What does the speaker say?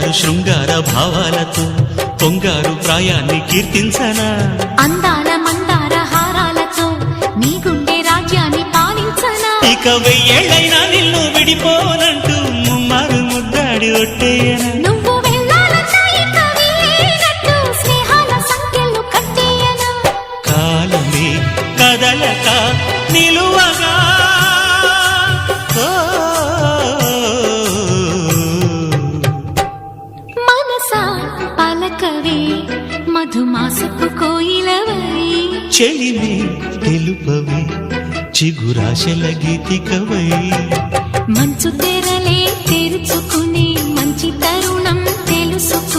అసలు శృంగార భావాలతో పొంగారు ప్రాయాన్ని కీర్తించనా అందాల మందార హారాలతో నీ గుండె రాజ్యాన్ని పాలించనా ఇక వెయ్యేళ్ళైనా నిన్ను విడిపోనంటూ ముమ్మారు ముద్దాడి ఒట్టేయనా నువ్వు వెళ్ళాలన్నా ఇక వీలేనట్టు స్నేహాల సంఖ్యలు కట్టేయనా కాలమే కదలక నిలువగా మనసా పలకవే మధుమాసపు కోయిలవై చెలిమి తెలుపవే చిగురాశల గీతికవై మంచు తెరలే తెరుచుకునే మంచి తరుణం తెలుసుకో